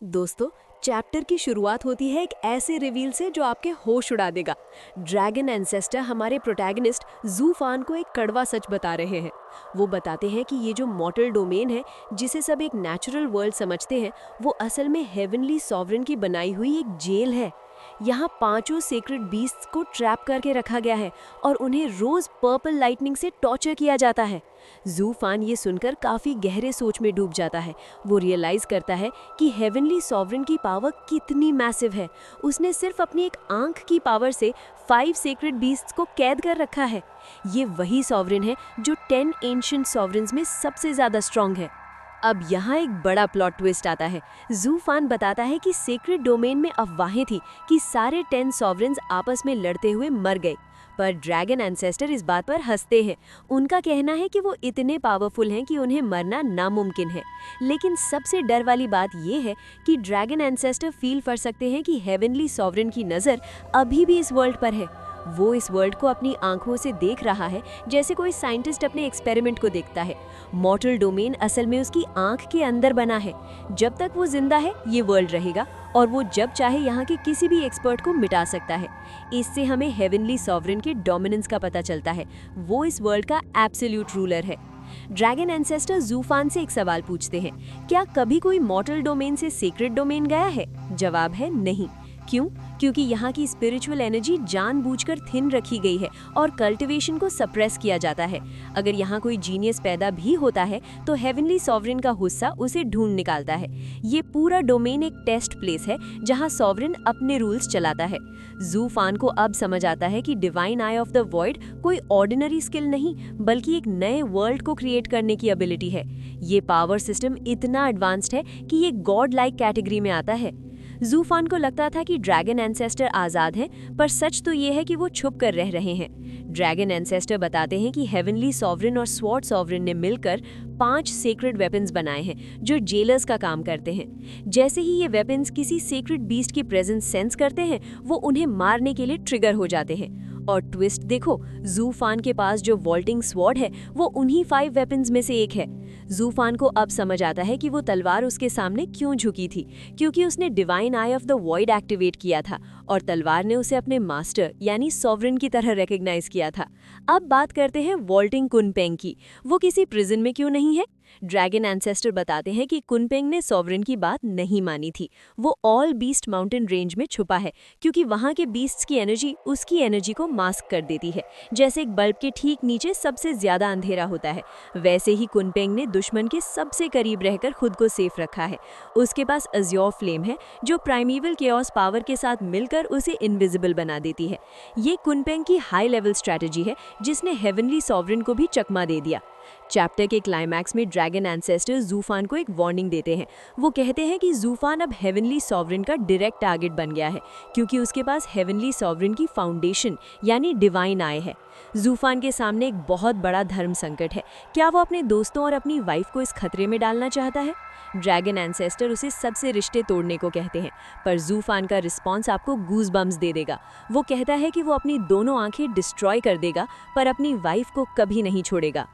दोस्तों, चैप्टर की शुरुआत होती है एक ऐसे रिवील से जो आपके होश उड़ा देगा। ड्रैगन एंसेस्टर हमारे प्रोटैगनिस्ट ज़ूफ़ान को एक कड़वा सच बता रहे हैं। वो बताते हैं कि ये जो मॉर्टल डोमेन है, जिसे सब एक नेचुरल वर्ल्ड समझते हैं, वो असल में हेवनली सॉवरेन की बनाई हुई एक जेल है। यहाँ पांचों सेक्रेड बीस्ट्स को ट्रैप करके रखा गया है और उन्हें रोज पर्पल लाइटनिंग से टॉर्चर किया जाता है। ज़ूफ़ान ये सुनकर काफी गहरे सोच में डूब जाता है। वो रियलाइज करता है कि हेवनली सॉवरेन की पावर कितनी मैसिव है। उसने सिर्फ अपनी एक आंख की पावर से 5 सेक्रेड बीस्ट्स को कैद कर रखा है। ये वही सॉवरेन है जो 10 एंशिएंट सॉवरेन्स में सबसे ज्यादा स्ट्रांग है। अब यहाँ एक बड़ा प्लॉट ट्विस्ट आता है। ज़ूफ़ान बताता है कि सेक्रेड डोमेन में अफवाहें थी कि सारे 10 सॉवरेन्स आपस में लड़ते हुए मर गए, पर ड्रैगन एंसेस्टर इस बात पर हंसते हैं। उनका कहना है कि वो इतने पावरफुल हैं कि उन्हें मरना नामुमकिन है। लेकिन सबसे डर वाली बात ये है कि ड्रैगन एंसेस्टर फील कर सकते हैं कि हेवनली सॉवरेन की नज़र अभी भी इस वर्ल्ड पर है। वो इस वर्ल्ड को अपनी आंखों से देख रहा है, जैसे कोई साइंटिस्ट अपने एक्सपेरिमेंट को देखता है। मॉर्टल डोमेन असल में उसकी आंख के अंदर बना है। जब तक वो जिंदा है, ये वर्ल्ड रहेगा और वो जब चाहे यहाँ के किसी भी एक्सपर्ट को मिटा सकता है। इससे हमें हेवनली सॉवरेन के डोमिनेंस का पता चलता है। वो इस वर्ल्ड का एब्सोल्यूट रूलर है। ड्रैगन एंसेस्टर ज़ूफ़ान से एक सवाल पूछते हैं, क्या कभी कोई मॉर्टल डोमेन से सीक्रेट डोमेन गया है? जवाब है नहीं। क्यों? क्योंकि यहाँ की स्पिरिचुअल एनर्जी जानबूझकर थिन रखी गई है और कल्टीवेशन को सप्रेस किया जाता है। अगर यहाँ कोई जीनियस पैदा भी होता है तो हेवनली सॉवरेन का हिस्सा उसे ढूंढ निकालता है। ये पूरा डोमेन एक टेस्ट प्लेस है जहाँ सॉवरेन अपने रूल्स चलाता है। ज़ूफ़ान को अब समझ आता है कि divine I of the void कोई ऑर्डिनरी स्किल नहीं, बल्कि एक नए वर्ल्ड को क्रिएट करने की एबिलिटी है। ये पावर सिस्टम इतना एडवांस्ड है कि ये गॉड लाइक कैटेगरी में आता है। ज़ूफ़ान को लगता था कि ड्रैगन एंसेस्टर आज़ाद हैं, पर सच तो ये है कि वो छुप कर रह रहे हैं। ड्रैगन एंसेस्टर बताते हैं कि हेवनली सॉवरेन और स्वॉर्ड सॉवरेन ने मिलकर 5 सेक्रेड वेपन्स बनाए हैं जो जेलर्स का काम करते हैं। जैसे ही ये वेपन्स किसी सेक्रेड बीस्ट की प्रेजेंस सेंस करते हैं, वो उन्हें मारने के लिए ट्रिगर हो जाते हैं। और ट्विस्ट देखो, ज़ूफ़ान के पास जो वॉल्टिंग स्वॉर्ड है वो उन्हीं 5 वेपन्स में से एक है। ज़ूफ़ान को अब समझ आता है कि वो तलवार उसके सामने क्यों झुकी थी, क्योंकि उसने divine I of the void activate किया था और तलवार ने उसे अपने मास्टर यानी सॉवरेन की तरह रिकॉग्नाइज किया था। अब बात करते हैं वॉल्टिंग कुनपेंग की। वो किसी प्रिजन में क्यों नहीं है? ड्रैगन एंसेस्टर बताते हैं कि कुनपेंग ने सॉवरेन की बात नहीं मानी थी। वो ऑल बीस्ट माउंटेन रेंज में छुपा है, क्योंकि वहाँ के बीस्ट्स की एनर्जी उसकी एनर्जी को मास्क कर देती है। जैसे एक बल्ब के ठीक नीचे सबसे ज्यादा अंधेरा होता है, वैसे ही कुनपेंग ने दुश्मन के सबसे करीब रहकर खुद को सेफ रखा है। उसके पास अज़्योर फ्लेम है जो प्राइमेवल केओस पावर के साथ मिलकर उसे इनविजिबल बना देती है। ये कुनपेंग की हाई लेवल स्ट्रैटेजी है जिसने हेवनली सॉवरेन को भी चकमा दे दिया। चैप्टर के क्लाइमैक्स में ड्रैगन एंसेस्टर ज़ूफ़ान को एक वार्निंग देते हैं। वो कहते हैं कि ज़ूफ़ान अब हेवनली सॉवरेन का डायरेक्ट टारगेट बन गया है, क्योंकि उसके पास हेवनली सॉवरेन की फाउंडेशन यानी डिवाइन आई है। ज़ूफ़ान के सामने एक बहुत बड़ा धर्म संकट है। क्या वो अपने दोस्तों और अपनी वाइफ को इस खतरे में डालना चाहता है? ड्रैगन एंसेस्टर उसे सबसे रिश्ते तोड़ने को कहते हैं, पर ज़ूफ़ान का रिस्पॉन्स आपको गूज बम्स दे देगा। वो कहता है कि वो अपनी दोनों आंखें डिस्ट्रॉय कर देगा, पर अपनी वाइफ को कभी नहीं छोड़ेगा।